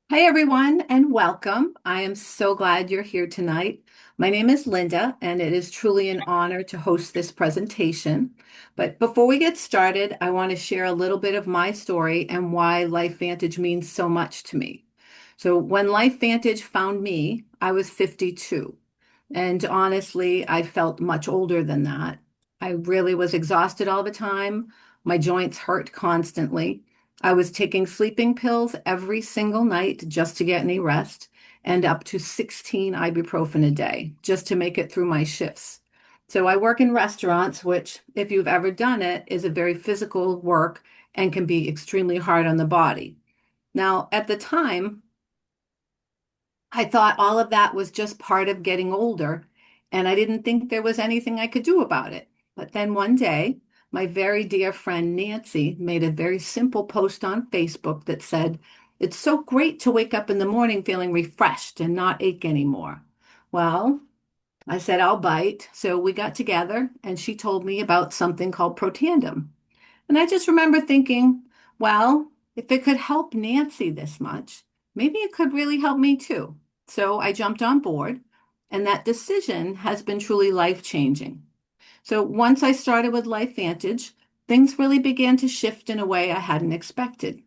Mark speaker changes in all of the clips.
Speaker 1: Hi, everyone, and welcome. I am so glad you're here tonight. My name is Linda, and it is truly an honor to host this presentation. But before we get started, I want to share a little bit of my story and why LifeVantage means so much to me. So, when LifeVantage found me, I was 52. And honestly, I felt much older than that. I really was exhausted all the time. My joints hurt constantly. I was taking sleeping pills every single night just to get any rest, and up to 16 ibuprofen a day just to make it through my shifts. So I work in restaurants, which, if you've ever done it, is a very physical work and can be extremely hard on the body. Now, at the time, I thought all of that was just part of getting older, and I didn't think there was anything I could do about it. But then one day, my very dear friend Nancy made a very simple post on Facebook that said, "It's so great to wake up in the morning feeling refreshed and not ache anymore." Well, I said, I'll bite. So we got together, and she told me about something called Protandem. And I just remember thinking, well, if it could help Nancy this much, maybe it could really help me too. So I jumped on board, and that decision has been truly life-changing. So once I started with LifeVantage, things really began to shift in a way I hadn't expected.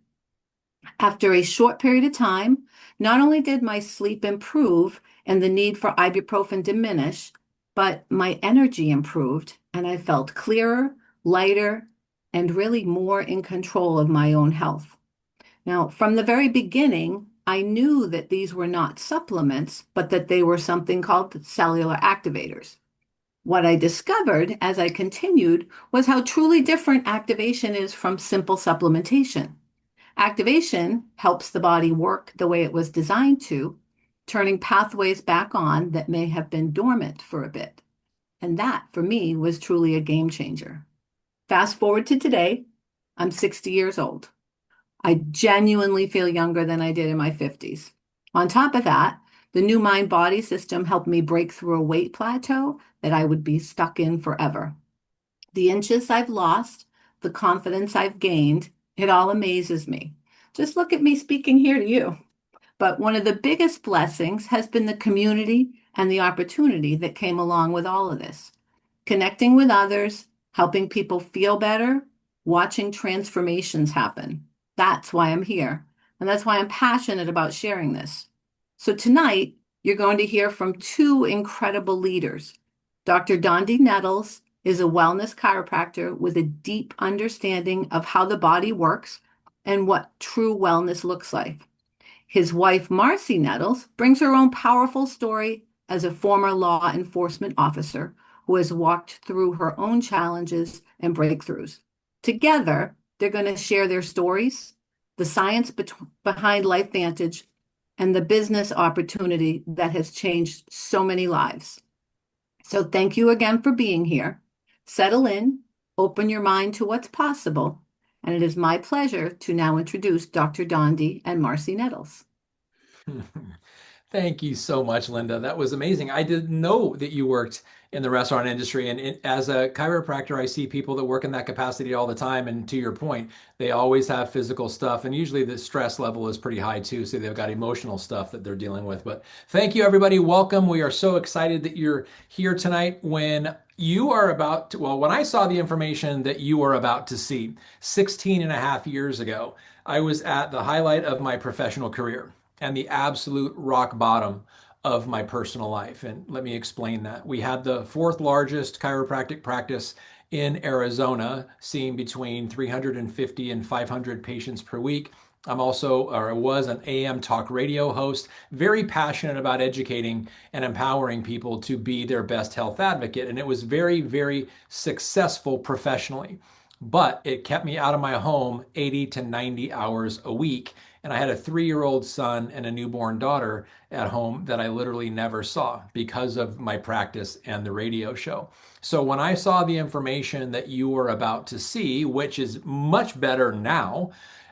Speaker 1: After a short period of time, not only did my sleep improve and the need for ibuprofen diminish, but my energy improved and I felt clearer, lighter, and really more in control of my own health. Now, from the very beginning, I knew that these were not supplements, but that they were something called cellular activators. What I discovered as I continued was how truly different activation is from simple supplementation. Activation helps the body work the way it was designed to, turning pathways back on that may have been dormant for a bit. And that, for me, was truly a game changer. Fast forward to today, I'm 60 years old. I genuinely feel younger than I did in my 50s. On top of that, the new mind body system helped me break through a weight plateau that I would be stuck in forever. The inches I've lost, the confidence I've gained, it all amazes me. Just look at me speaking here to you. But one of the biggest blessings has been the community and the opportunity that came along with all of this. Connecting with others, helping people feel better, watching transformations happen. That's why I'm here. And that's why I'm passionate about sharing this. So tonight, you're going to hear from two incredible leaders. Dr. Dondee Nettles is a wellness chiropractor with a deep understanding of how the body works and what true wellness looks like. His wife, Marci Nettles, brings her own powerful story as a former law enforcement officer who has walked through her own challenges and breakthroughs. Together, they're going to share their stories, the science behind LifeVantage, and the business opportunity that has changed so many lives. So thank you again for being here. Settle in, open your mind to what's possible, and it is my pleasure to now introduce Dr. Dondee and Marci Nettles.
Speaker 2: Thank you so much, Linda. That was amazing. I didn't know that you worked in the restaurant industry. And as a chiropractor, I see people that work in that capacity all the time. And to your point, they always have physical stuff. And usually the stress level is pretty high too. So they've got emotional stuff that they're dealing with. But thank you, everybody. Welcome. We are so excited that you're here tonight when you are about to, well, when I saw the information that you are about to see 16 and a half years ago, I was at the highlight of my professional career and the absolute rock bottom of my personal life. And let me explain that. We had the fourth largest chiropractic practice in Arizona, seeing between 350 and 500 patients per week. I'm also, or I was, an AM talk radio host, very passionate about educating and empowering people to be their best health advocate. And it was very, very successful professionally. But it kept me out of my home 80 to 90 hours a week. And I had a 3-year-old son and a newborn daughter at home that I literally never saw because of my practice and the radio show. So when I saw the information that you were about to see, which is much better now,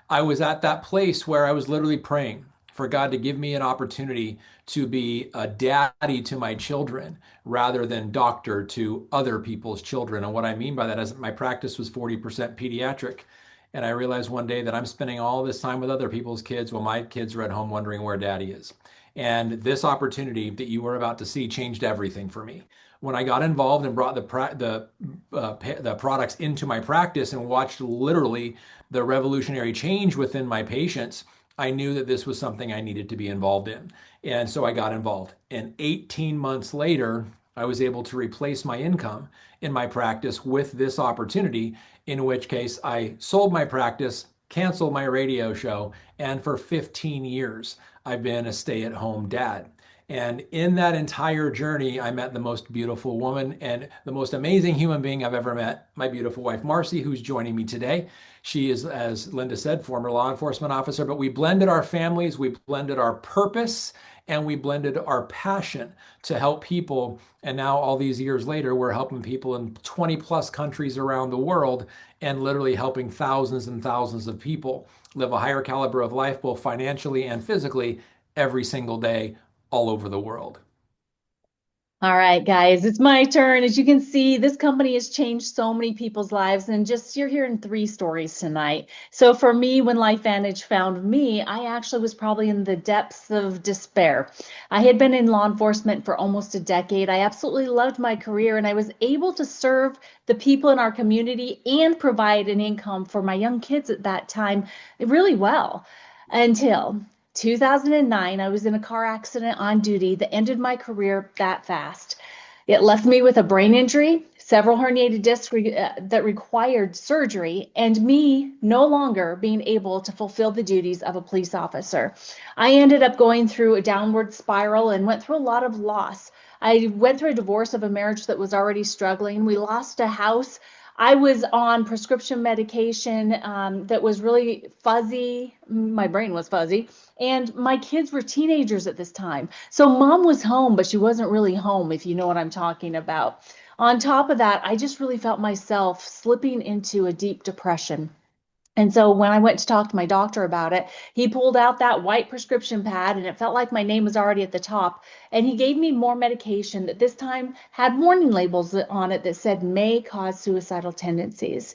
Speaker 2: I was at that place where I was literally praying for God to give me an opportunity to be a daddy to my children rather than doctor to other people's children. And what I mean by that is my practice was 40% pediatric. And I realized one day that I'm spending all this time with other people's kids while my kids are at home wondering where daddy is. And this opportunity that you were about to see changed everything for me. When I got involved and brought the products into my practice and watched literally the revolutionary change within my patients, I knew that this was something I needed to be involved in. And so I got involved. And 18 months later, I was able to replace my income in my practice with this opportunity, in which case I sold my practice, canceled my radio show, and for 15 years, I've been a stay at home dad. And in that entire journey, I met the most beautiful woman and the most amazing human being I've ever met, my beautiful wife, Marci, who's joining me today. She is, as Linda said, former law enforcement officer, but we blended our families, we blended our purpose, and we blended our passion to help people. And now, all these years later, we're helping people in 20 plus countries around the world and literally helping thousands and thousands of people live a higher caliber of life, both financially and physically, every single day, all over the world.
Speaker 3: All right, guys, it's my turn. As you can see, this company has changed so many people's lives, and just you're hearing three stories tonight. So for me, when LifeVantage found me, I actually was probably in the depths of despair. I had been in law enforcement for almost a decade. I absolutely loved my career, and I was able to serve the people in our community and provide an income for my young kids at that time really well until 2009, I was in a car accident on duty that ended my career that fast. It left me with a brain injury, several herniated discs that required surgery, and me no longer being able to fulfill the duties of a police officer. I ended up going through a downward spiral and went through a lot of loss. I went through a divorce of a marriage that was already struggling. We lost a house. I was on prescription medication that was really fuzzy. My brain was fuzzy. And my kids were teenagers at this time. So mom was home, but she wasn't really home, if you know what I'm talking about. On top of that, I just really felt myself slipping into a deep depression. And so when I went to talk to my doctor about it, he pulled out that white prescription pad and it felt like my name was already at the top. And he gave me more medication that this time had warning labels on it that said may cause suicidal tendencies.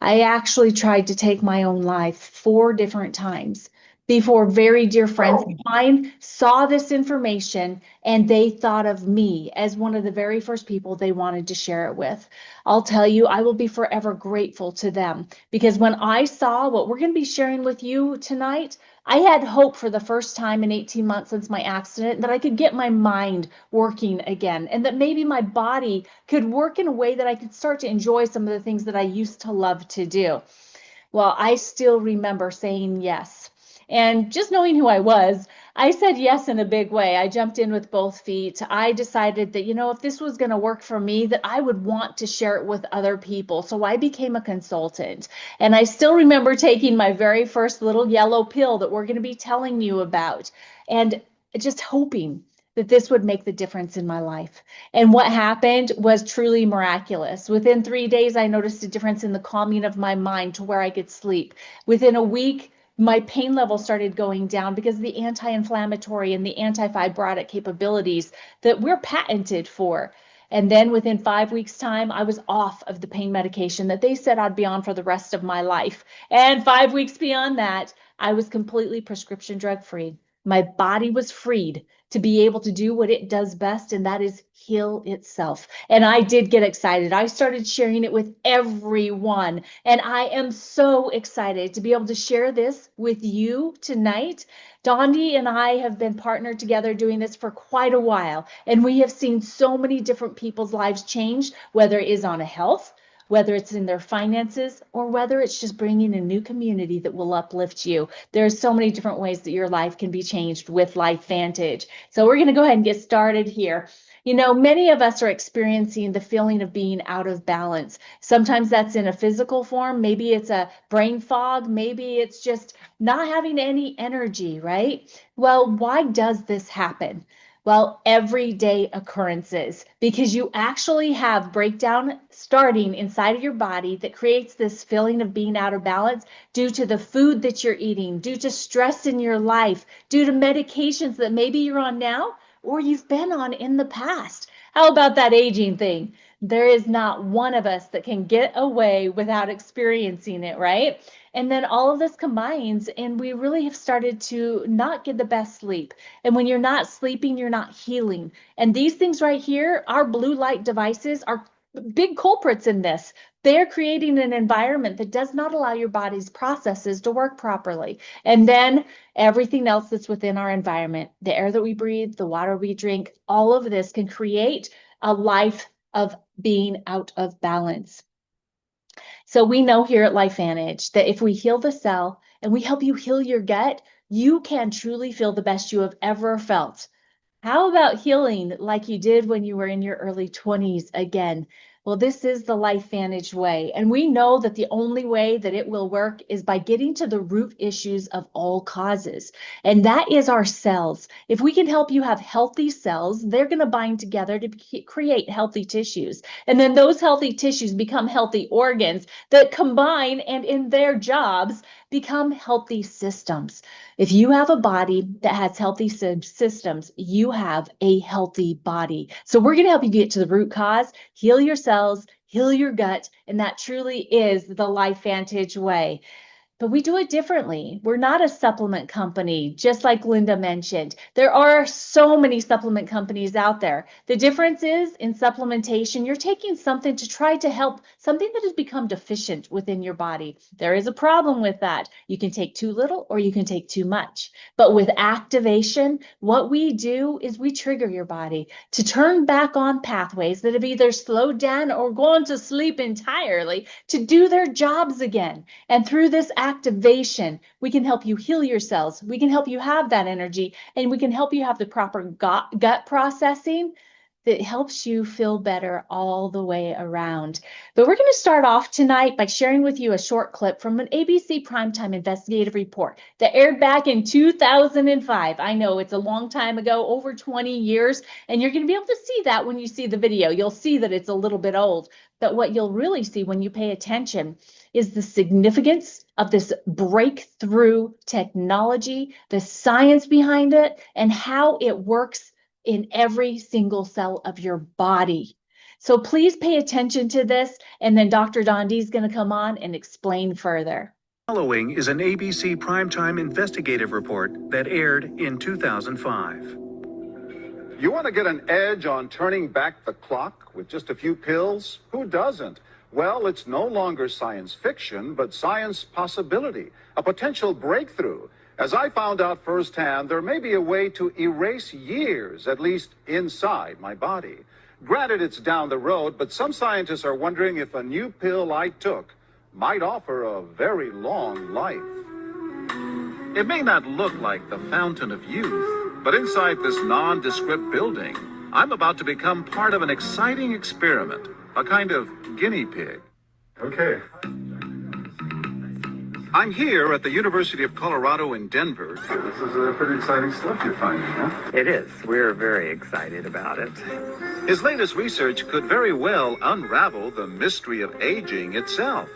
Speaker 3: I actually tried to take my own life 4 different times before very dear friends of mine saw this information and they thought of me as one of the very first people they wanted to share it with. I'll tell you, I will be forever grateful to them because when I saw what we're going to be sharing with you tonight, I had hope for the first time in 18 months since my accident that I could get my mind working again and that maybe my body could work in a way that I could start to enjoy some of the things that I used to love to do. Well, I still remember saying yes. And just knowing who I was, I said yes in a big way. I jumped in with both feet. I decided that, if this was going to work for me, that I would want to share it with other people. So I became a consultant. And I still remember taking my very first little yellow pill that we're going to be telling you about and just hoping that this would make the difference in my life. And what happened was truly miraculous. Within 3 days, I noticed a difference in the calming of my mind to where I could sleep. Within a week, my pain level started going down because of the anti-inflammatory and the anti-fibrotic capabilities that we're patented for. And then within 5 weeks' time, I was off of the pain medication that they said I'd be on for the rest of my life. And 5 weeks beyond that, I was completely prescription drug free. My body was freed to be able to do what it does best, and that is heal itself. And I did get excited. I started sharing it with everyone. And I am so excited to be able to share this with you tonight. Dondee and I have been partnered together doing this for quite a while, and we have seen so many different people's lives change, whether it is on a health, whether it's in their finances, or whether it's just bringing a new community that will uplift you. There's so many different ways that your life can be changed with LifeVantage. So we're going to go ahead and get started here. Many of us are experiencing the feeling of being out of balance. Sometimes that's in a physical form. Maybe it's a brain fog. Maybe it's just not having any energy, right? Well, why does this happen? Well, everyday occurrences, because you actually have breakdown starting inside of your body that creates this feeling of being out of balance due to the food that you're eating, due to stress in your life, due to medications that maybe you're on now or you've been on in the past. How about that aging thing? There is not one of us that can get away without experiencing it, right? And then all of this combines, and we really have started to not get the best sleep. And when you're not sleeping, you're not healing. And these things right here, our blue light devices are big culprits in this. They're creating an environment that does not allow your body's processes to work properly. And then everything else that's within our environment, the air that we breathe, the water we drink, all of this can create a life of being out of balance. So we know here at LifeVantage that if we heal the cell and we help you heal your gut, you can truly feel the best you have ever felt. How about healing like you did when you were in your early 20s again? Well, this is the LifeVantage way. And we know that the only way that it will work is by getting to the root issues of all causes. And that is our cells. If we can help you have healthy cells, they're going to bind together to create healthy tissues. And then those healthy tissues become healthy organs that combine and in their jobs become healthy systems. If you have a body that has healthy systems, you have a healthy body. So we're going to help you get to the root cause, heal your cells, heal your gut, and that truly is the LifeVantage way. But we do it differently. We're not a supplement company, just like Linda mentioned. There are so many supplement companies out there. The difference is in supplementation, you're taking something to try to help something that has become deficient within your body. There is a problem with that. You can take too little or you can take too much. But with activation, what we do is we trigger your body to turn back on pathways that have either slowed down or gone to sleep entirely to do their jobs again. And through this activation, we can help you heal your cells. We can help you have that energy, and we can help you have the proper gut processing that helps you feel better all the way around. But we're going to start off tonight by sharing with you a short clip from an ABC primetime investigative report that aired back in 2005. I know it's a long time ago, over 20 years, and you're going to be able to see that when you see the video. You'll see that it's a little bit old, but what you'll really see when you pay attention is the significance of this breakthrough technology, the science behind it, and how it works in every single cell of your body. So please pay attention to this, and then Dr. Dondee is going to come on and explain further.
Speaker 4: Following is an ABC primetime investigative report that aired in 2005.
Speaker 5: You want to get an edge on turning back the clock with just a few pills? Who doesn't? Well, it's no longer science fiction, but science possibility, a potential breakthrough. As I found out firsthand, there may be a way to erase years, at least inside my body. Granted, it's down the road, but some scientists are wondering if a new pill I took might offer a very long life. It may not look like the fountain of youth, but inside this nondescript building, I'm about to become part of an exciting experiment, a kind of guinea pig. Okay. I'm here at the University of Colorado in Denver. This is pretty exciting stuff you're finding, huh?
Speaker 6: It is. We're very excited about it.
Speaker 5: His latest research could very well unravel the mystery of aging itself.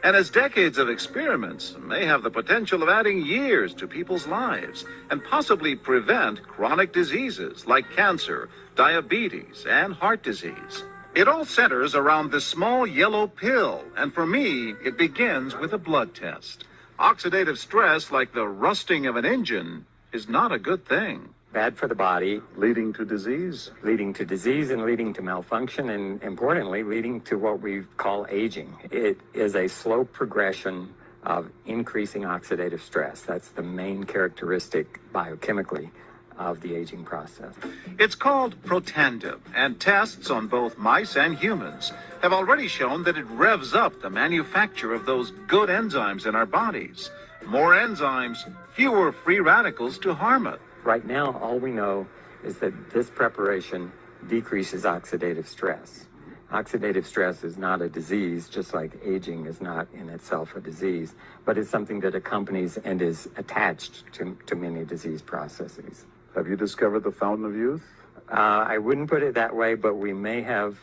Speaker 5: And his decades of experiments may have the potential of adding years to people's lives and possibly prevent chronic diseases like cancer, diabetes, and heart disease. It all centers around this small yellow pill, and for me, it begins with a blood test. Oxidative stress, like the rusting of an engine, is not a good thing.
Speaker 6: Bad for the body.
Speaker 5: Leading to disease.
Speaker 6: Leading to disease and leading to malfunction, and importantly, leading to what we call aging. It is a slow progression of increasing oxidative stress. That's the main characteristic biochemically of the aging process.
Speaker 5: It's called Protandim, and tests on both mice and humans have already shown that it revs up the manufacture of those good enzymes in our bodies. More enzymes, fewer free radicals to harm it.
Speaker 6: Right now, all we know is that this preparation decreases oxidative stress. Oxidative stress is not a disease, just like aging is not in itself a disease, but it's something that accompanies and is attached to many disease processes.
Speaker 5: Have you discovered the fountain of youth?
Speaker 6: I wouldn't put it that way, but we may have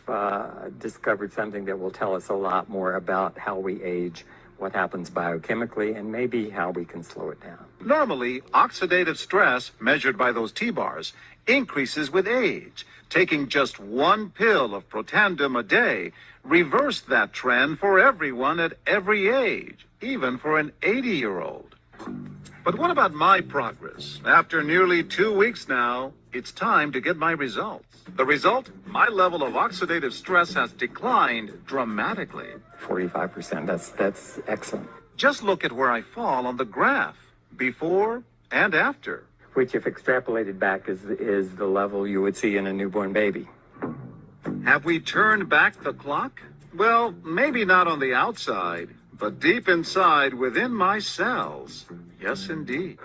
Speaker 6: discovered something that will tell us a lot more about how we age what happens biochemically, and maybe how we can slow it down.
Speaker 5: Normally, oxidative stress, measured by those T-bars, increases with age. Taking just one pill of Protandim a day reversed that trend for everyone at every age, even for an 80-year-old. But what about my progress? After nearly 2 weeks now, it's time to get my results. The result? My level of oxidative stress has declined dramatically.
Speaker 6: 45%, that's excellent.
Speaker 5: Just look at where I fall on the graph, before and after.
Speaker 6: Which, if extrapolated back, is the level you would see in a newborn baby.
Speaker 5: Have we turned back the clock? Well, maybe not on the outside, but deep inside within my cells. Yes, indeed.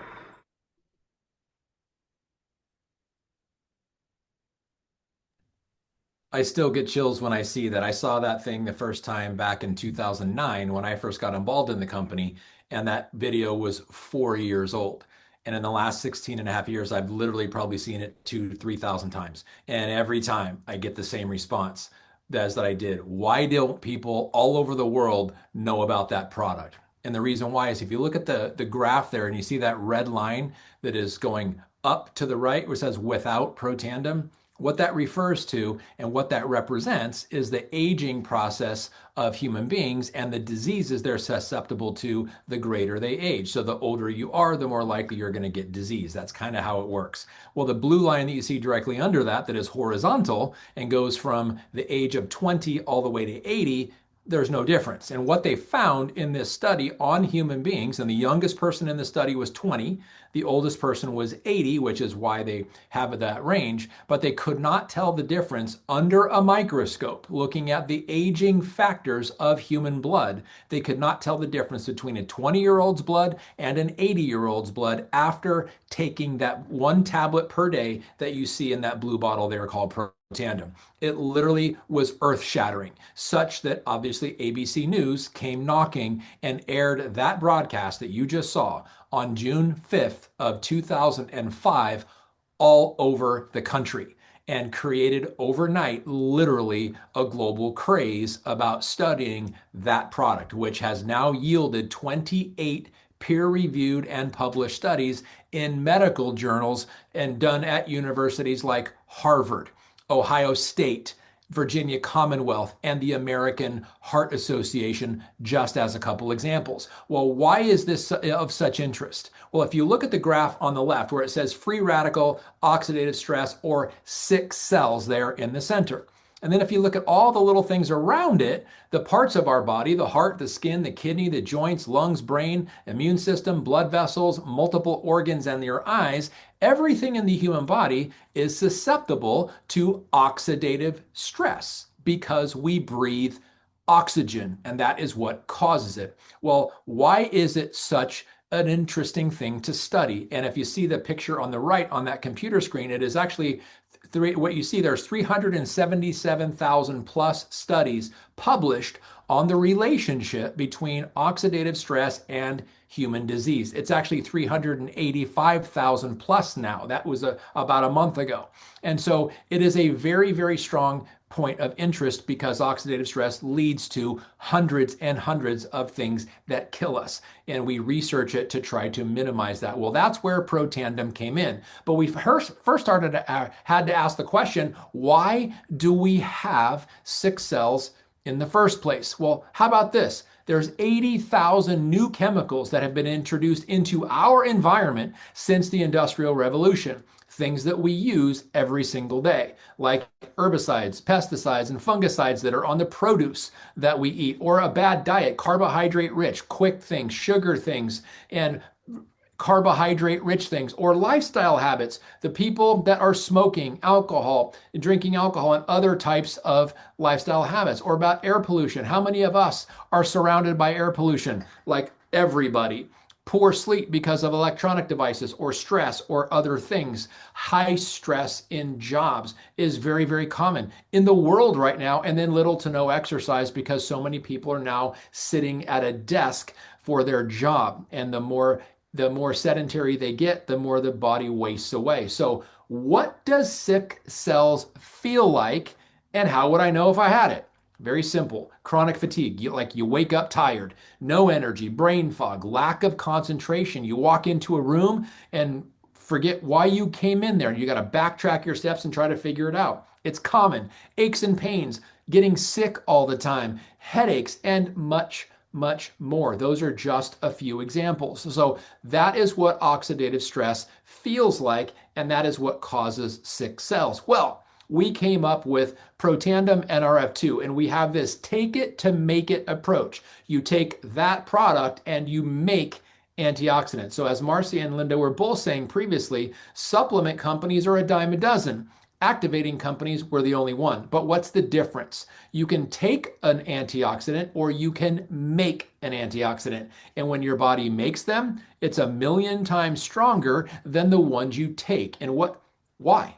Speaker 2: I still get chills when I see that. I saw that thing the first time back in 2009 when I first got involved in the company, and that video was 4 years old. And in the last 16 and a half years, I've literally probably seen it 3,000 times. And every time I get the same response as that I did. Why don't people all over the world know about that product? And the reason why is if you look at the graph there and you see that red line that is going up to the right, which says without Protandim, what that refers to and what that represents is the aging process of human beings and the diseases they're susceptible to the greater they age. So the older you are, the more likely you're going to get disease. That's kind of how it works. Well, the blue line that you see directly under that is horizontal and goes from the age of 20 all the way to 80, there's no difference. And what they found in this study on human beings, and the youngest person in the study was 20, the oldest person was 80, which is why they have that range, but they could not tell the difference under a microscope. Looking at the aging factors of human blood, they could not tell the difference between a 20-year-old's blood and an 80-year-old's blood after taking that one tablet per day that you see in that blue bottle there called Protandim. It literally was earth-shattering, such that obviously ABC News came knocking and aired that broadcast that you just saw on June 5th of 2005 all over the country and created overnight literally a global craze about studying that product, which has now yielded 28 peer-reviewed and published studies in medical journals and done at universities like Harvard, Ohio State, Virginia Commonwealth, and the American Heart Association, just as a couple examples. Well, why is this of such interest? Well, if you look at the graph on the left where it says free radical, oxidative stress, or sick cells there in the center. And then if you look at all the little things around it, the parts of our body, the heart, the skin, the kidney, the joints, lungs, brain, immune system, blood vessels, multiple organs, and your eyes, everything in the human body is susceptible to oxidative stress because we breathe oxygen, and that is what causes it. Well, why is it such an interesting thing to study? And if you see the picture on the right on that computer screen, it is actually what you see, there's 377,000 plus studies published on the relationship between oxidative stress and human disease. It's actually 385,000 plus now. That was about a month ago. And so it is a very, very strong point of interest because oxidative stress leads to hundreds and hundreds of things that kill us. And we research it to try to minimize that. Well, that's where Protandim came in. But we first had to ask the question, why do we have sick cells in the first place? Well, how about this? There's 80,000 new chemicals that have been introduced into our environment since the Industrial Revolution. Things that we use every single day, like herbicides, pesticides, and fungicides that are on the produce that we eat, or a bad diet, carbohydrate rich, quick things, sugar things, and carbohydrate rich things, or lifestyle habits. The people that are smoking, alcohol, drinking alcohol, and other types of lifestyle habits, or about air pollution. How many of us are surrounded by air pollution? Like everybody. Poor sleep because of electronic devices or stress or other things. High stress in jobs is very, very common in the world right now, and then little to no exercise because so many people are now sitting at a desk for their job. And the more sedentary they get, the more the body wastes away. So what does sick cells feel like, and how would I know if I had it? Very simple. Chronic fatigue, you wake up tired, no energy, brain fog, lack of concentration. You walk into a room and forget why you came in there. You got to backtrack your steps and try to figure it out. It's common. Aches and pains, getting sick all the time, headaches, and much, much more. Those are just a few examples. So that is what oxidative stress feels like, and that is what causes sick cells. Well, we came up with Protandim NRF2, and we have this take it to make it approach. You take that product and you make antioxidants. So as Marci and Linda were both saying previously, supplement companies are a dime a dozen. Activating companies were the only one. But what's the difference? You can take an antioxidant or you can make an antioxidant. And when your body makes them, it's 1,000,000 times stronger than the ones you take. And why?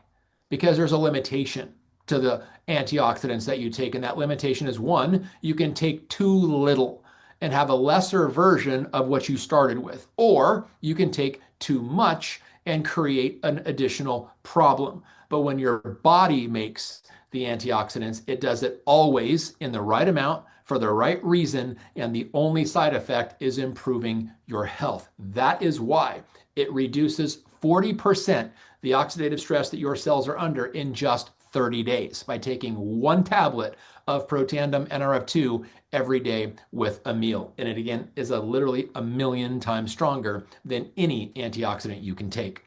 Speaker 2: Because there's a limitation to the antioxidants that you take. And that limitation is one, you can take too little and have a lesser version of what you started with, or you can take too much and create an additional problem. But when your body makes the antioxidants, it does it always in the right amount for the right reason, and the only side effect is improving your health. That is why it reduces 40% the oxidative stress that your cells are under in just 30 days by taking one tablet of Protandim NRF2 every day with a meal. And it again is literally 1,000,000 times stronger than any antioxidant you can take.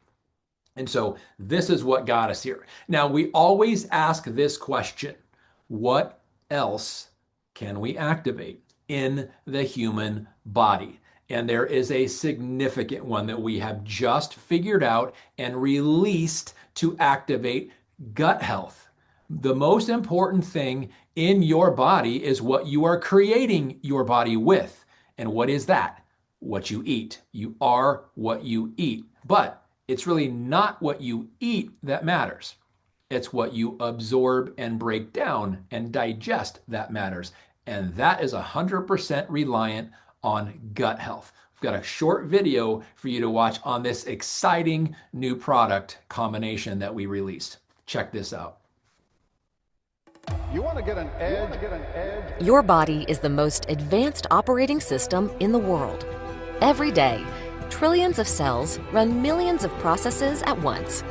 Speaker 2: And so this is what got us here. Now, we always ask this question: what else can we activate in the human body? And there is a significant one that we have just figured out and released to activate gut health. The most important thing in your body is what you are creating your body with. And what is that? What you eat. You are what you eat. But it's really not what you eat that matters. It's what you absorb and break down and digest that matters. And that is 100% reliant on gut health. We've got a short video for you to watch on this exciting new product combination that we released. Check this out.
Speaker 5: You want to get an edge?
Speaker 7: Your body is the most advanced operating system in the world. Every day, trillions of cells run millions of processes at once.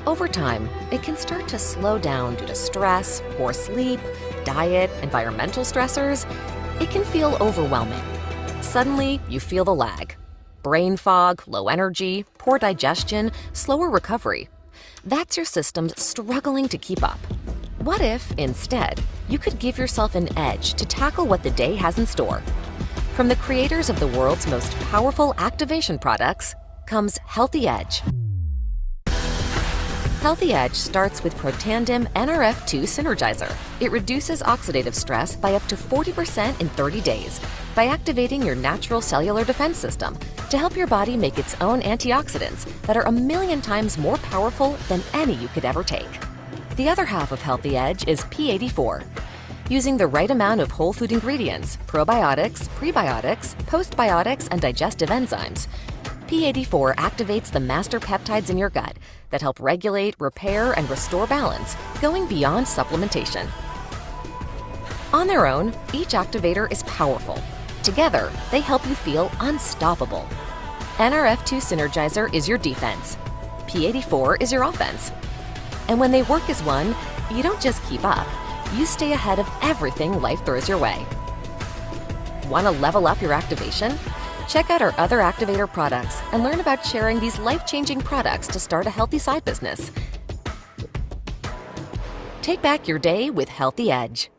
Speaker 7: Over time, it can start to slow down due to stress, poor sleep, diet, environmental stressors. It can feel overwhelming. Suddenly, you feel the lag. Brain fog, low energy, poor digestion, slower recovery. That's your system's struggling to keep up. What if, instead, you could give yourself an edge to tackle what the day has in store? From the creators of the world's most powerful activation products comes Healthy Edge. Healthy Edge starts with Protandim NRF2 Synergizer. It reduces oxidative stress by up to 40% in 30 days by activating your natural cellular defense system to help your body make its own antioxidants that are 1,000,000 times more powerful than any you could ever take. The other half of Healthy Edge is P84. Using the right amount of whole food ingredients, probiotics, prebiotics, postbiotics, and digestive enzymes, P84 activates the master peptides in your gut that help regulate, repair, and restore balance, going beyond supplementation. On their own, each activator is powerful. Together, they help you feel unstoppable. NRF2 Synergizer is your defense. P84 is your offense. And when they work as one, you don't just keep up, you stay ahead of everything life throws your way. Want to level up your activation? Check out our other activator products and learn about sharing these life-changing products to start a healthy side business. Take back your day with Healthy Edge.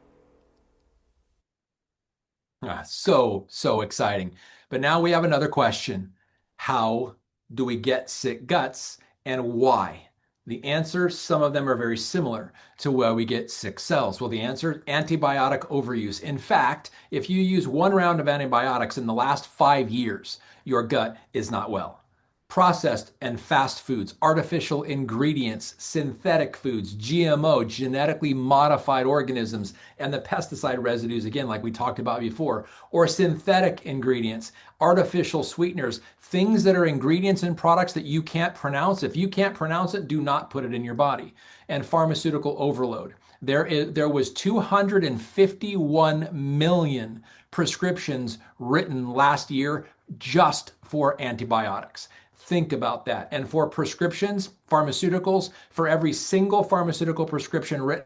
Speaker 2: So exciting. But now we have another question. How do we get sick guts and why? The answer, some of them are very similar to where we get sick cells. Well, the answer, antibiotic overuse. In fact, if you use one round of antibiotics in the last 5 years, your gut is not well. Processed and fast foods, artificial ingredients, synthetic foods, GMO, genetically modified organisms, and the pesticide residues, again, like we talked about before, or synthetic ingredients, artificial sweeteners, things that are ingredients in products that you can't pronounce. If you can't pronounce it, do not put it in your body. And pharmaceutical overload. There was 251 million prescriptions written last year just for antibiotics. Think about that. And for prescriptions, pharmaceuticals, for every single pharmaceutical prescription written,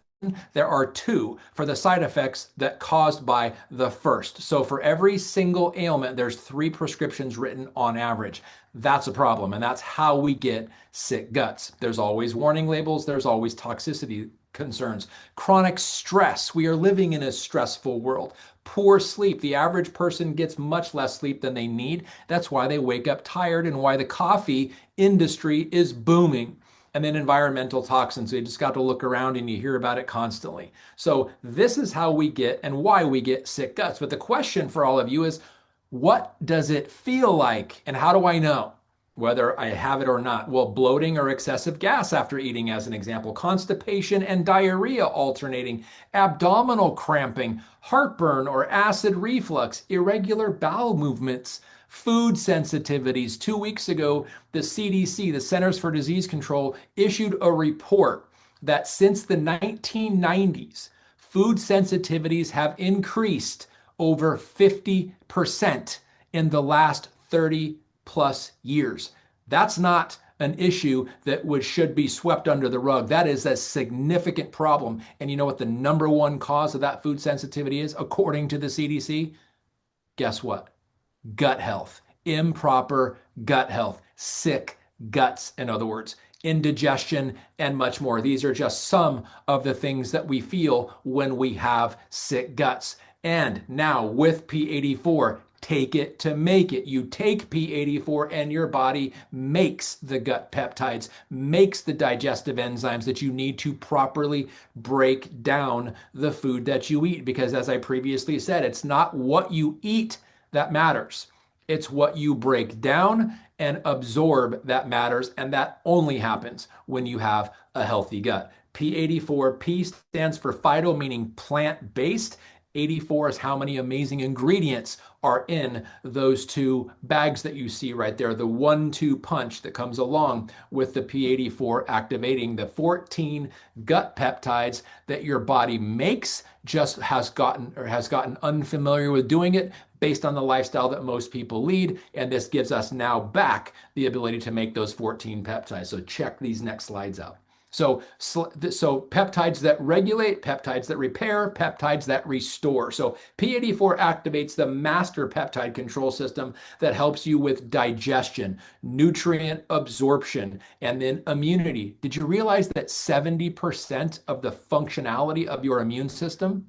Speaker 2: there are two for the side effects that caused by the first. So for every single ailment, there's 3 prescriptions written on average. That's a problem, and that's how we get sick guts. There's always warning labels, there's always toxicity concerns. Chronic stress. We are living in a stressful world. Poor sleep. The average person gets much less sleep than they need. That's why they wake up tired and why the coffee industry is booming. And then environmental toxins. So you just got to look around and you hear about it constantly. So this is how we get and why we get sick guts. But the question for all of you is, what does it feel like? And how do I know whether I have it or not? Well, bloating or excessive gas after eating, as an example, constipation and diarrhea alternating, abdominal cramping, heartburn or acid reflux, irregular bowel movements, food sensitivities. 2 weeks ago, the CDC, the Centers for Disease Control, issued a report that since the 1990s, food sensitivities have increased over 50% in the last 30 plus years. That's not an issue that should be swept under the rug. That is a significant problem. And you know what the number one cause of that food sensitivity is, according to the CDC? Guess what? Gut health, improper gut health, sick guts, in other words, indigestion, and much more. These are just some of the things that we feel when we have sick guts. And now with P84, take it to make it. You take P84 and your body makes the gut peptides, makes the digestive enzymes that you need to properly break down the food that you eat. Because as I previously said, it's not what you eat that matters. It's what you break down and absorb that matters. And that only happens when you have a healthy gut. P84, P stands for phyto, meaning plant-based. 84 is how many amazing ingredients are in those 2 bags that you see right there. The 1-2 punch that comes along with the P84 activating the 14 gut peptides that your body makes, just has gotten unfamiliar with doing it based on the lifestyle that most people lead. And this gives us now back the ability to make those 14 peptides. So check these next slides out. So peptides that regulate, peptides that repair, peptides that restore. So P84 activates the master peptide control system that helps you with digestion, nutrient absorption, and then immunity. Did you realize that 70% of the functionality of your immune system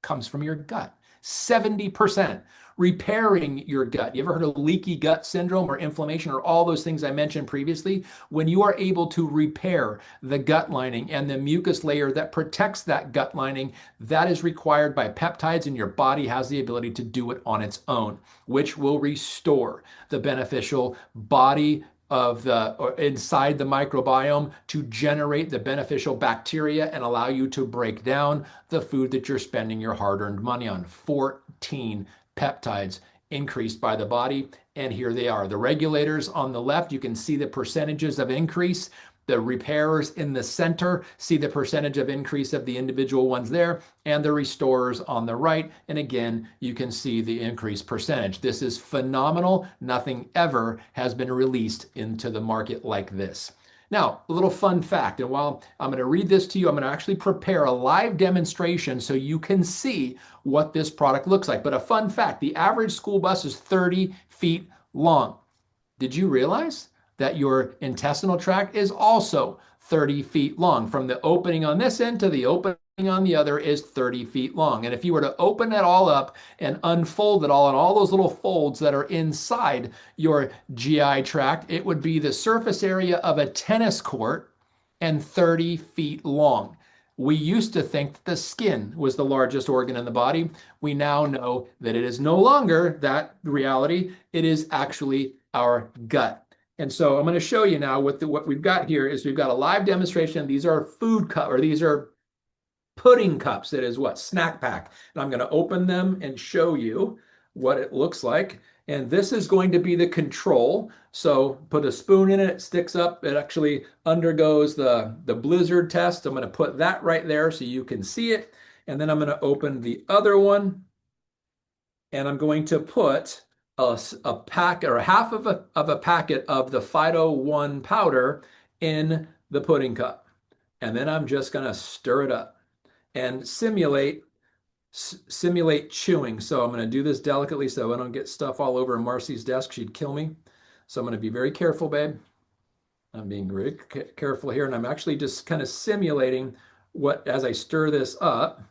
Speaker 2: comes from your gut? 70%. Repairing your gut. You ever heard of leaky gut syndrome or inflammation or all those things I mentioned previously? When you are able to repair the gut lining and the mucus layer that protects that gut lining, that is required by peptides, and your body has the ability to do it on its own, which will restore the beneficial body of or inside the microbiome to generate the beneficial bacteria and allow you to break down the food that you're spending your hard-earned money on. 14 peptides increased by the body, and here they are. The regulators on the left, you can see the percentages of increase. The repairers in the center, see the percentage of increase of the individual ones there, and the restorers on the right. And again, you can see the increased percentage. This is phenomenal. Nothing ever has been released into the market like this. Now, a little fun fact, and while I'm going to read this to you, I'm going to actually prepare a live demonstration so you can see what this product looks like. But a fun fact, the average school bus is 30 feet long. Did you realize that your intestinal tract is also 30 feet long? From the opening on this end to the opening on the other is 30 feet long. And if you were to open it all up and unfold it all, and all those little folds that are inside your GI tract, it would be the surface area of a tennis court and 30 feet long. We used to think that the skin was the largest organ in the body. We now know that it is no longer that reality. It is actually our gut. And so I'm going to show you now what we've got here is we've got a live demonstration. These are food cup, or these are pudding cups. That is what? Snack pack. And I'm going to open them and show you what it looks like. And this is going to be the control. So put a spoon in it, it sticks up, it actually undergoes the blizzard test. I'm going to put that right there so you can see it. And then I'm going to open the other one, and I'm going to put a pack or a half of a packet of the Phyto-1 powder in the pudding cup. And then I'm just going to stir it up and simulate chewing. So I'm going to do this delicately so I don't get stuff all over Marci's desk. She'd kill me. So I'm going to be very careful, babe. I'm being very careful here, and I'm actually just kind of simulating what, as I stir this up,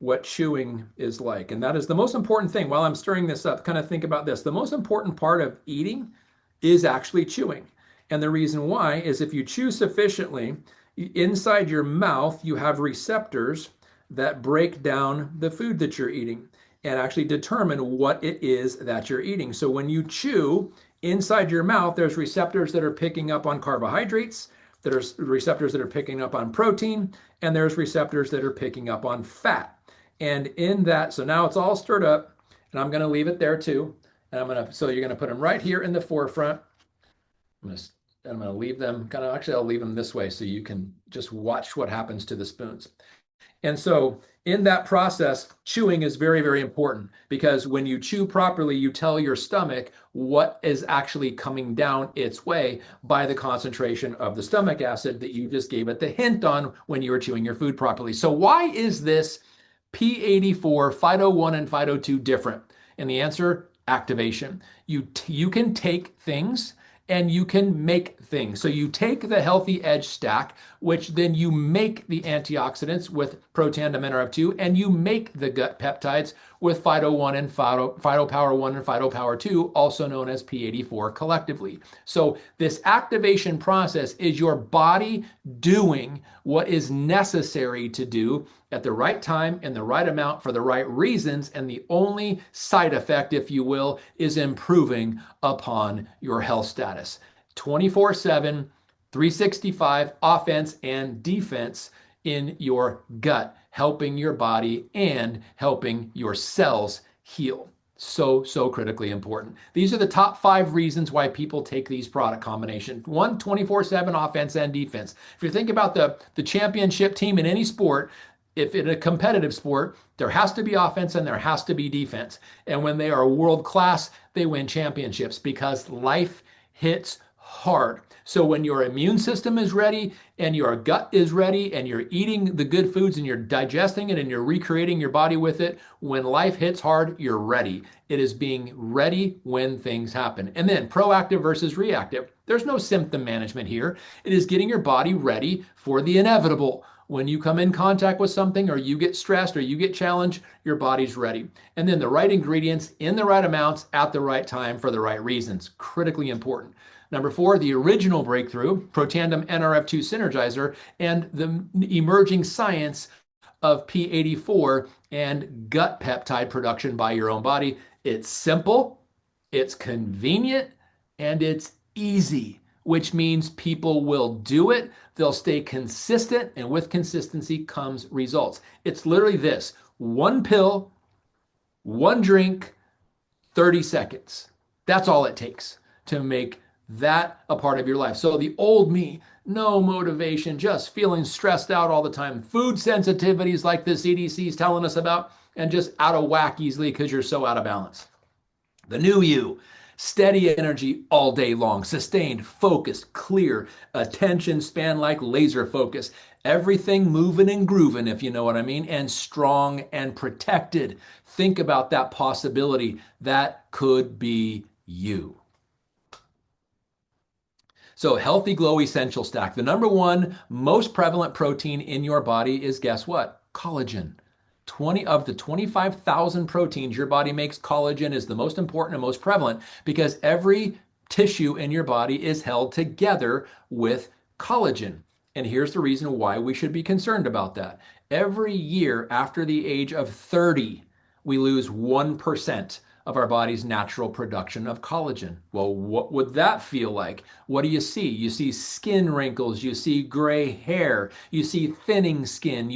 Speaker 2: what chewing is like. And that is the most important thing. While I'm stirring this up, kind of think about this. The most important part of eating is actually chewing. And the reason why is if you chew sufficiently, inside your mouth, you have receptors that break down the food that you're eating and actually determine what it is that you're eating. So when you chew inside your mouth, there's receptors that are picking up on carbohydrates, there's receptors that are picking up on protein, and there's receptors that are picking up on fat. And in that, so now it's all stirred up, and I'm going to leave it there too. And so you're going to put them right here in the forefront. I'm going to leave them kind of, actually, I'll leave them this way so you can just watch what happens to the spoons. And so in that process, chewing is very, very important because when you chew properly, you tell your stomach what is actually coming down its way by the concentration of the stomach acid that you just gave it the hint on when you were chewing your food properly. So why is this P84, Phyto-1, and Phyto-2 different? And the answer, activation. You can take things and you can make things. So you take the healthy edge stack, which then you make the antioxidants with Protandim NRF2, and you make the gut peptides with Phyto-1 and Phytopower-1 and Phytopower-2, also known as P84 collectively. So this activation process is your body doing what is necessary to do at the right time, in the right amount, for the right reasons, and the only side effect, if you will, is improving upon your health status. 24/7, 365 offense and defense in your gut, helping your body and helping your cells heal. So critically important. These are the top 5 reasons why people take these product combinations. 1, 24/7 offense and defense. If you think about the championship team in any sport, if in a competitive sport, there has to be offense and there has to be defense. And when they are world class, they win championships because life hits hard. So when your immune system is ready and your gut is ready and you're eating the good foods and you're digesting it and you're recreating your body with it, when life hits hard, you're ready. It is being ready when things happen. And then proactive versus reactive. There's no symptom management here. It is getting your body ready for the inevitable. When you come in contact with something or you get stressed or you get challenged, your body's ready. And then the right ingredients in the right amounts at the right time for the right reasons. Critically important. Number 4, the original breakthrough, Protandim NRF2 Synergizer, and the emerging science of P84 and gut peptide production by your own body. It's simple, it's convenient, and it's easy, which means people will do it. They'll stay consistent, and with consistency comes results. It's literally this: 1 pill, 1 drink, 30 seconds. That's all it takes to make that a part of your life. So the old me, no motivation, just feeling stressed out all the time, food sensitivities like the CDC is telling us about, and just out of whack easily because you're so out of balance. The new you, steady energy all day long, sustained, focused, clear, attention span like laser focus, everything moving and grooving, if you know what I mean, and strong and protected. Think about that possibility. That could be you. So Healthy Glow Essential Stack. The number 1 most prevalent protein in your body is, guess what? Collagen. 20 of the 25,000 proteins your body makes, collagen is the most important and most prevalent because every tissue in your body is held together with collagen. And here's the reason why we should be concerned about that. Every year after the age of 30, we lose 1% of our body's natural production of collagen. Well, what would that feel like? What do you see? You see skin wrinkles, you see gray hair, you see thinning skin,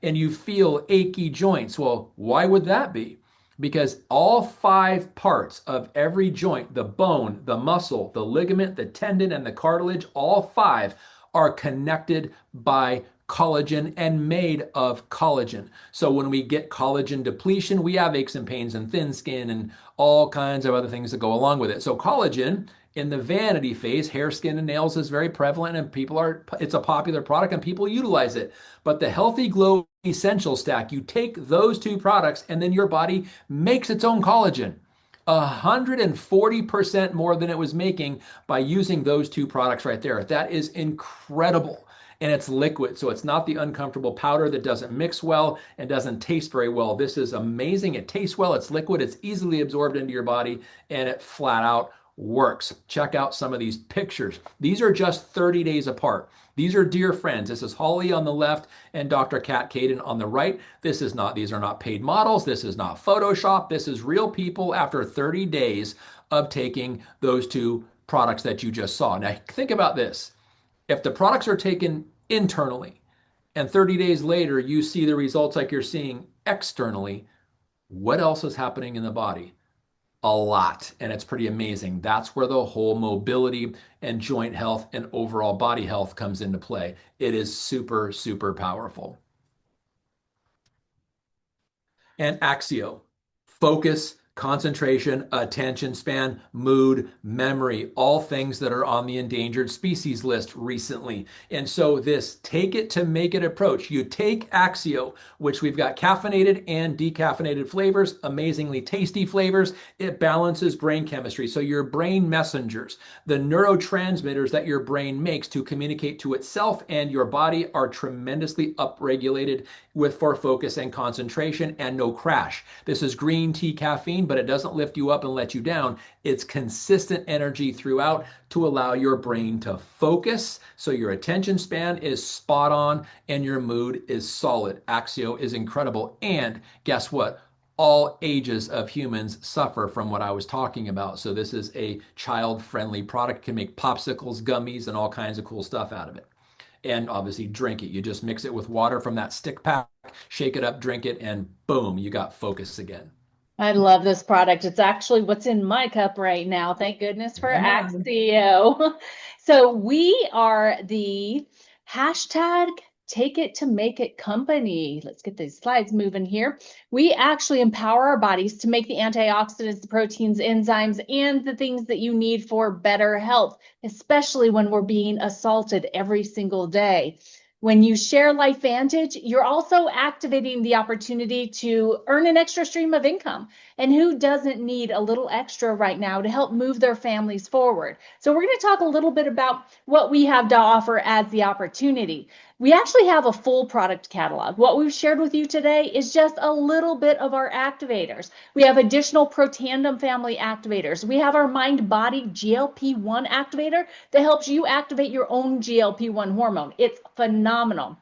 Speaker 2: and you feel achy joints. Well, why would that be? because all 5 parts of every joint, the bone, the muscle, the ligament, the tendon, and the cartilage, all 5 are connected by collagen and made of collagen. So when we get collagen depletion, we have aches and pains and thin skin and all kinds of other things that go along with it. So collagen in the vanity phase, hair, skin, and nails is very prevalent, and it's a popular product and people utilize it. But the Healthy Glow Essential Stack, you take those 2 products and then your body makes its own collagen. 140% more than it was making by using those 2 products right there. That is incredible. And it's liquid, so it's not the uncomfortable powder that doesn't mix well and doesn't taste very well. This is amazing. It tastes well, it's liquid, it's easily absorbed into your body, and it flat out works. Check out some of these pictures. These are just 30 days apart. These are dear friends. This is Holly on the left and Dr. Kat Caden on the right. These are not paid models. This is not Photoshop. This is real people after 30 days of taking those 2 products that you just saw. Now think about this. If the products are taken internally and 30 days later you see the results like you're seeing externally, what else is happening in the body? A lot, and it's pretty amazing. That's where the whole mobility and joint health and overall body health comes into play. It is super, super powerful. And Axio, focus, concentration, attention span, mood, memory, all things that are on the endangered species list recently. And so this take it to make it approach, you take Axio, which we've got caffeinated and decaffeinated flavors, amazingly tasty flavors. It balances brain chemistry. So your brain messengers, the neurotransmitters that your brain makes to communicate to itself and your body are tremendously upregulated for focus and concentration and no crash. This is green tea caffeine, but it doesn't lift you up and let you down. It's consistent energy throughout to allow your brain to focus so your attention span is spot on and your mood is solid. Axio is incredible. And guess what? All ages of humans suffer from what I was talking about. So this is a child-friendly product, can make popsicles, gummies, and all kinds of cool stuff out of it. And obviously drink it. You just mix it with water from that stick pack, shake it up, drink it, and boom, you got focus again.
Speaker 3: I love this product. It's actually what's in my cup right now. Thank goodness for Axio. So we are the hashtag Take It to Make It company. Let's get these slides moving here. We actually empower our bodies to make the antioxidants, the proteins, enzymes, and the things that you need for better health, especially when we're being assaulted every single day. When you share LifeVantage, you're also activating the opportunity to earn an extra stream of income. And who doesn't need a little extra right now to help move their families forward? So we're going to talk a little bit about what we have to offer as the opportunity. We actually have a full product catalog. What we've shared with you today is just a little bit of our activators. We have additional Protandim family activators. We have our mind-body GLP-1 activator that helps you activate your own GLP-1 hormone. It's phenomenal.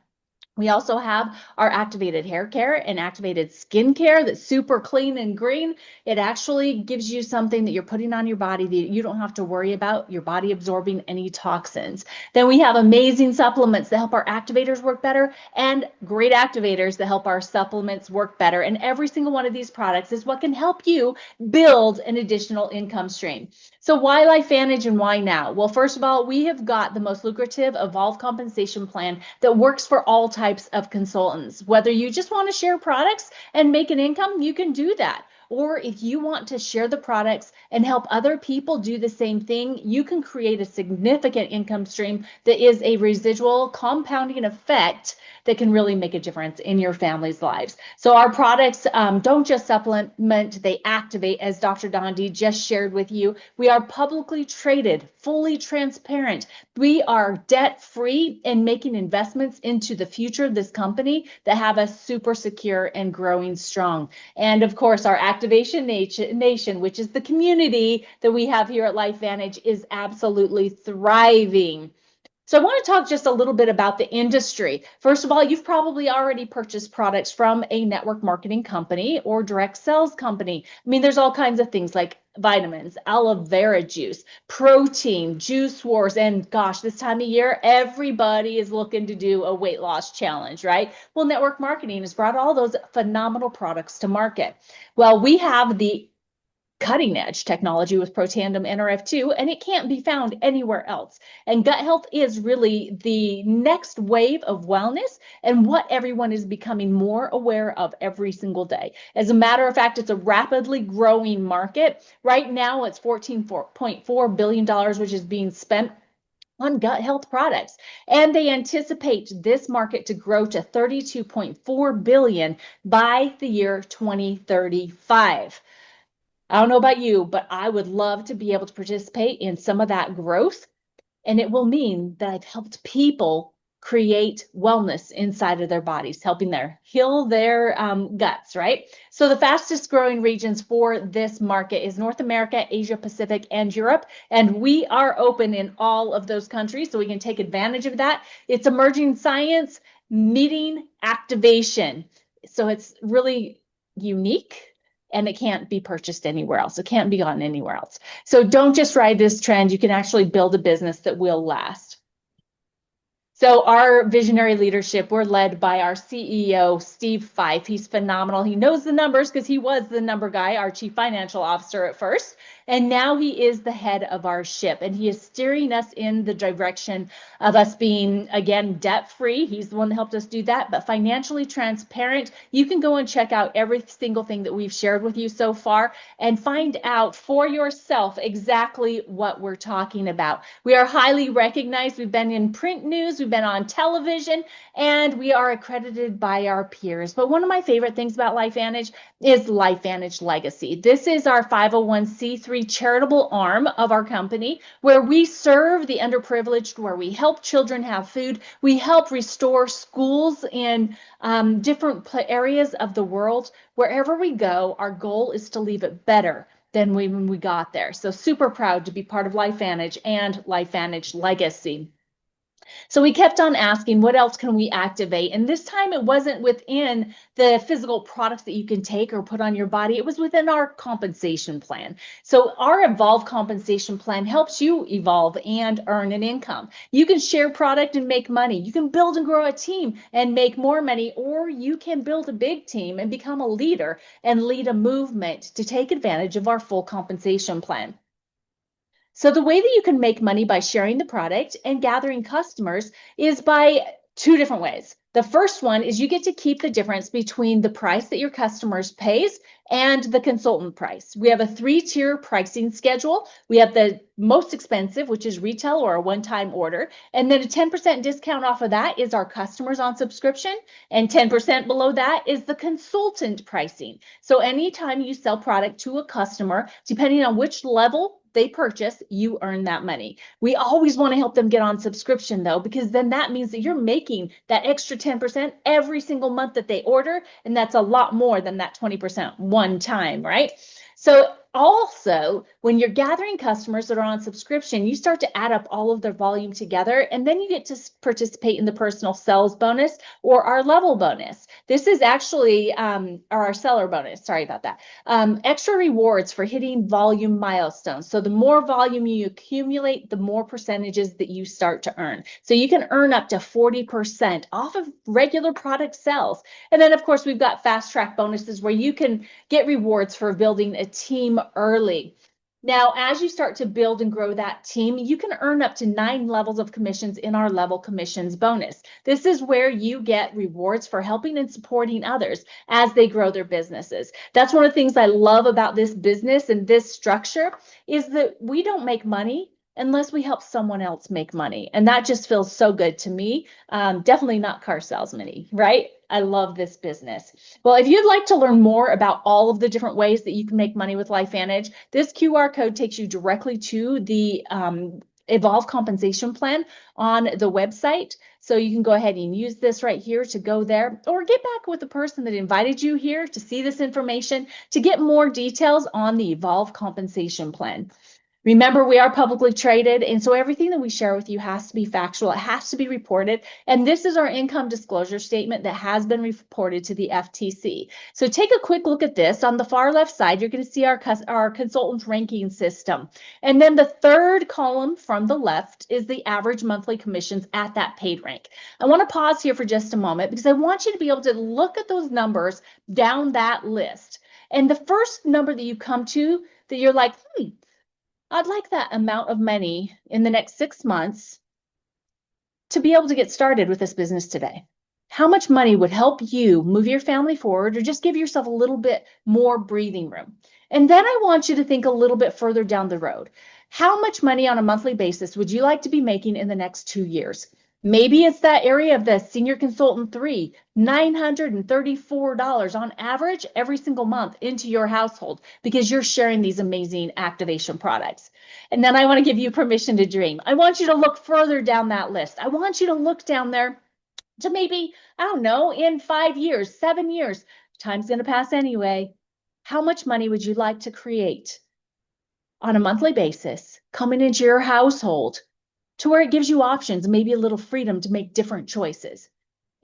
Speaker 3: We also have our activated hair care and activated skin care that's super clean and green. It actually gives you something that you're putting on your body that you don't have to worry about your body absorbing any toxins. Then we have amazing supplements that help our activators work better and great activators that help our supplements work better. And every single one of these products is what can help you build an additional income stream. So why LifeVantage and why now? Well, first of all, we have got the most lucrative Evolve compensation plan that works for all types of consultants. Whether you just want to share products and make an income, you can do that. Or if you want to share the products and help other people do the same thing, you can create a significant income stream that is a residual compounding effect that can really make a difference in your family's lives. So our products don't just supplement, they activate, as Dr. Dondee just shared with you. We are publicly traded, fully transparent. We are debt-free and making investments into the future of this company that have us super secure and growing strong. And of course, our Activation Nation, which is the community that we have here at LifeVantage, is absolutely thriving. So I want to talk just a little bit about the industry. First of all, you've probably already purchased products from a network marketing company or direct sales company. I mean, there's all kinds of things like vitamins, aloe vera juice, protein, juice wars, and gosh, this time of year, everybody is looking to do a weight loss challenge, right? Well, network marketing has brought all those phenomenal products to market. Well, we have the cutting edge technology with Protandim NRF2, and it can't be found anywhere else. And gut health is really the next wave of wellness and what everyone is becoming more aware of every single day. As a matter of fact, it's a rapidly growing market. Right now, it's $14.4 billion, which is being spent on gut health products. And they anticipate this market to grow to $32.4 billion by the year 2035. I don't know about you, but I would love to be able to participate in some of that growth. And it will mean that I've helped people create wellness inside of their bodies, helping them heal their guts, right? So the fastest growing regions for this market is North America, Asia Pacific, and Europe. And we are open in all of those countries, so we can take advantage of that. It's emerging science meeting activation. So it's really unique, and it can't be purchased anywhere else. It can't be gotten anywhere else. So don't just ride this trend. You can actually build a business that will last. So our visionary leadership, we're led by our CEO, Steve Fife. He's phenomenal. He knows the numbers because he was the number guy, our chief financial officer at first. And now he is the head of our ship, and he is steering us in the direction of us being, again, debt-free. He's the one that helped us do that, but financially transparent. You can go and check out every single thing that we've shared with you so far and find out for yourself exactly what we're talking about. We are highly recognized. We've been in print news, we've been on television, and we are accredited by our peers. But one of my favorite things about LifeVantage is LifeVantage Legacy. This is our 501c3 charitable arm of our company, where we serve the underprivileged, where we help children have food. We help restore schools in different areas of the world. Wherever we go, our goal is to leave it better than when we got there. So super proud to be part of LifeVantage and LifeVantage Legacy. So we kept on asking, what else can we activate? And this time it wasn't within the physical products that you can take or put on your body. It was within our compensation plan. So our Evolve compensation plan helps you evolve and earn an income. You can share product and make money. You can build and grow a team and make more money, or you can build a big team and become a leader and lead a movement to take advantage of our full compensation plan. So the way that you can make money by sharing the product and gathering customers is by two different ways. The first one is you get to keep the difference between the price that your customers pays and the consultant price. We have a 3-tier pricing schedule. We have the most expensive, which is retail or a one-time order. And then a 10% discount off of that is our customers on subscription. And 10% below that is the consultant pricing. So anytime you sell product to a customer, depending on which level they purchase, you earn that money. We always want to help them get on subscription though, because then that means that you're making that extra 10% every single month that they order. And that's a lot more than that 20% one time, right? So also, when you're gathering customers that are on subscription, you start to add up all of their volume together, and then you get to participate in the personal sales bonus or our level bonus. This is actually our seller bonus. Sorry about that. Extra rewards for hitting volume milestones. So the more volume you accumulate, the more percentages that you start to earn. So you can earn up to 40% off of regular product sales. And then, of course, we've got fast track bonuses where you can get rewards for building a team early. Now, as you start to build and grow that team, you can earn up to 9 levels of commissions in our level commissions bonus. This is where you get rewards for helping and supporting others as they grow their businesses. That's one of the things I love about this business and this structure is that we don't make money unless we help someone else make money. And that just feels so good to me. Definitely not car salesman-y, right? I love this business. Well, if you'd like to learn more about all of the different ways that you can make money with LifeVantage, this QR code takes you directly to the Evolve compensation plan on the website. So you can go ahead and use this right here to go there, or get back with the person that invited you here to see this information to get more details on the Evolve compensation plan. Remember, we are publicly traded, and so everything that we share with you has to be factual. It has to be reported, and this is our income disclosure statement that has been reported to the FTC. So take a quick look at this. On the far left side, you're going to see our consultant ranking system, and then the third column from the left is the average monthly commissions at that paid rank. I want to pause here for just a moment because I want you to be able to look at those numbers down that list. And the first number that you come to that you're like, I'd like that amount of money in the next 6 months to be able to get started with this business today. How much money would help you move your family forward or just give yourself a little bit more breathing room? And then I want you to think a little bit further down the road. How much money on a monthly basis would you like to be making in the next 2 years? Maybe it's that area of the Senior Consultant 3, $934 on average every single month into your household because you're sharing these amazing activation products. And then I want to give you permission to dream. I want you to look further down that list. I want you to look down there to maybe, I don't know, in 5 years, 7 years, time's going to pass anyway. How much money would you like to create on a monthly basis coming into your household to where it gives you options, maybe a little freedom to make different choices?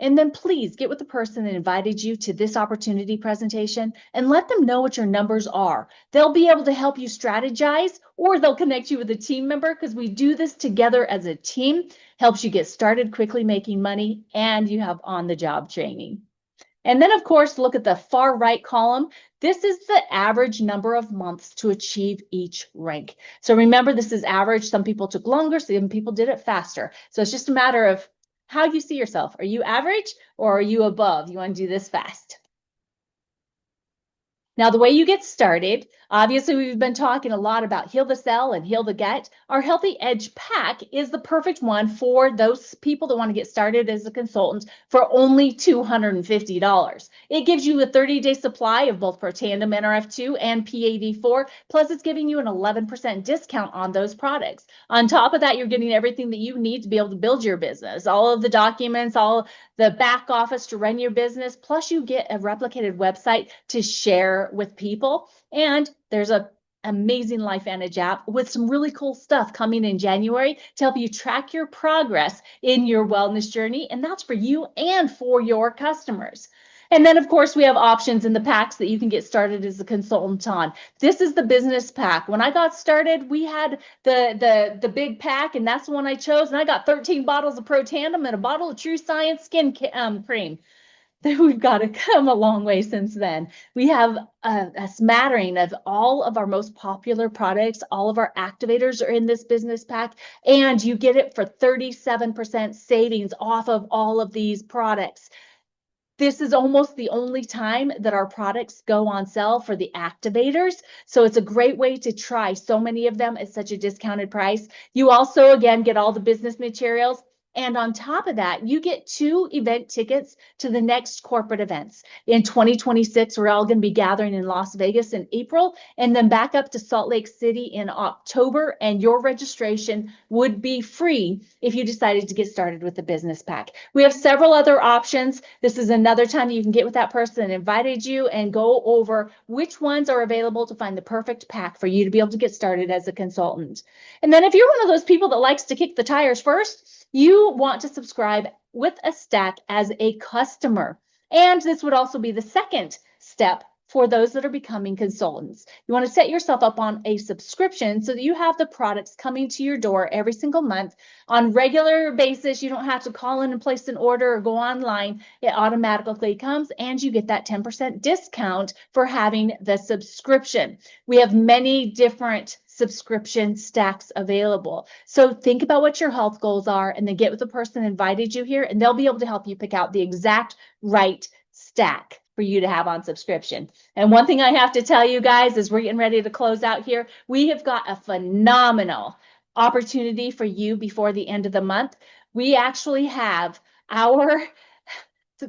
Speaker 3: And then please get with the person that invited you to this opportunity presentation and let them know what your numbers are. They'll be able to help you strategize, or they'll connect you with a team member because we do this together as a team. Helps you get started quickly making money, and you have on-the-job training. And then, of course, look at the far right column. This is the average number of months to achieve each rank. So remember, this is average. Some people took longer, some people did it faster. So it's just a matter of how you see yourself. Are you average or are you above? You want to do this fast. Now, the way you get started, obviously, we've been talking a lot about Heal the Cell and Heal the Gut. Our Healthy Edge pack is the perfect one for those people that want to get started as a consultant for only $250. It gives you a 30-day supply of both Protandim NRF2 and PAD4, plus it's giving you an 11% discount on those products. On top of that, you're getting everything that you need to be able to build your business, all of the documents, all the back office to run your business, plus you get a replicated website to share with people. And there's a amazing LifeVantage app with some really cool stuff coming in January to help you track your progress in your wellness journey. And that's for you and for your customers. And then, of course, we have options in the packs that you can get started as a consultant on. This is the business pack. When I got started, we had the big pack, and that's the one I chose. And I got 13 bottles of Protandim and a bottle of True Science skin cream. We've got to come a long way since then. We have a smattering of all of our most popular products. All of our activators are in this business pack, and you get it for 37% savings off of all of these products. This is almost the only time that our products go on sale for the activators. So it's a great way to try so many of them at such a discounted price. You also, again, get all the business materials. And on top of that, you get 2 event tickets to the next corporate events. In 2026, we're all going to be gathering in Las Vegas in April and then back up to Salt Lake City in October. And your registration would be free if you decided to get started with the business pack. We have several other options. This is another time you can get with that person that invited you and go over which ones are available to find the perfect pack for you to be able to get started as a consultant. And then if you're one of those people that likes to kick the tires first, you want to subscribe with a stack as a customer. And this would also be the second step for those that are becoming consultants. You want to set yourself up on a subscription so that you have the products coming to your door every single month on regular basis. You don't have to call in and place an order or go online. It automatically comes and you get that 10% discount for having the subscription. We have many different subscription stacks available. So think about what your health goals are and then get with the person that invited you here, and they'll be able to help you pick out the exact right stack for you to have on subscription. And one thing I have to tell you guys is we're getting ready to close out here. We have got a phenomenal opportunity for you before the end of the month. We actually have our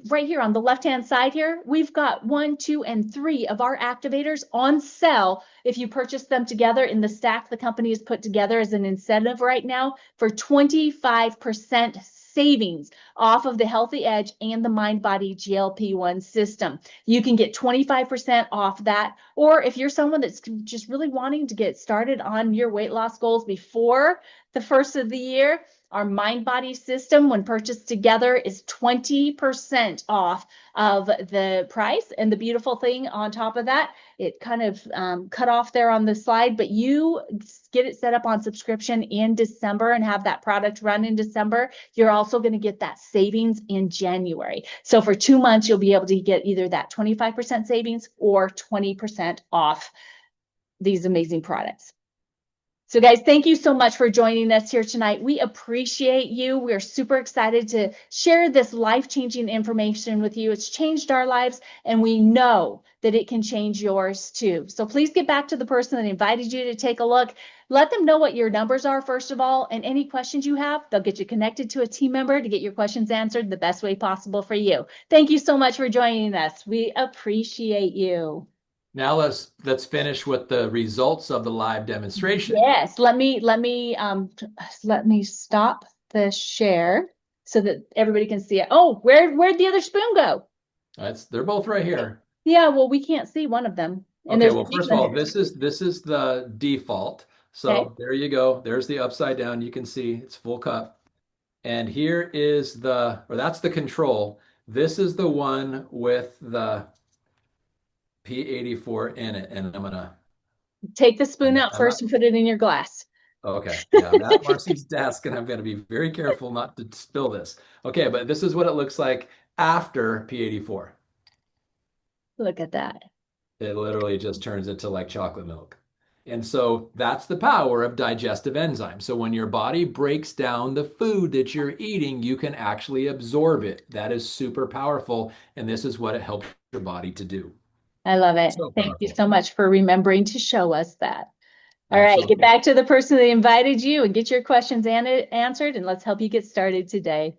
Speaker 3: right here on the left-hand side here, we've got 1, 2, and 3 of our activators on sale if you purchase them together in the stack the company has put together as an incentive right now for 25% savings off of the Healthy Edge and the MindBody GLP-1 system. You can get 25% off that. Or if you're someone that's just really wanting to get started on your weight loss goals before the first of the year, our MindBody system, when purchased together, is 20% off of the price. And the beautiful thing on top of that, it kind of cut off there on the slide, but you get it set up on subscription in December and have that product run in December. You're also going to get that savings in January. So for 2 months, you'll be able to get either that 25% savings or 20% off these amazing products. So guys, thank you so much for joining us here tonight. We appreciate you. We're super excited to share this life-changing information with you. It's changed our lives, and we know that it can change yours too. So please get back to the person that invited you to take a look. Let them know what your numbers are, first of all, and any questions you have, they'll get you connected to a team member to get your questions answered the best way possible for you. Thank you so much for joining us. We appreciate you.
Speaker 2: Now let's finish with the results of the live demonstration.
Speaker 3: Yes, let me stop the share so that everybody can see it. Oh, where'd the other spoon go?
Speaker 2: They're both right here.
Speaker 3: Yeah, well, we can't see one of them. And
Speaker 2: Okay, well, first of all, this is the default. So
Speaker 3: Okay.
Speaker 2: there you go. There's the upside down. You can see it's full cup. And here is that's the control. This is the one with the P84 in it. And I'm gonna
Speaker 3: Take the spoon out first and put it in your glass.
Speaker 2: Okay, yeah, I'm at Marci's desk, and I'm going to be very careful not to spill this. Okay, but this is what it looks like after P84.
Speaker 3: Look at that.
Speaker 2: It literally just turns into like chocolate milk. And so that's the power of digestive enzymes. So when your body breaks down the food that you're eating, you can actually absorb it. That is super powerful, and this is what it helps your body to do.
Speaker 3: I love it.
Speaker 2: So
Speaker 3: Thank you
Speaker 2: powerful.
Speaker 3: so much for remembering to show us that. All right,
Speaker 2: Absolutely.
Speaker 3: get back to the person that invited you and get your questions answered, and let's help you get started today.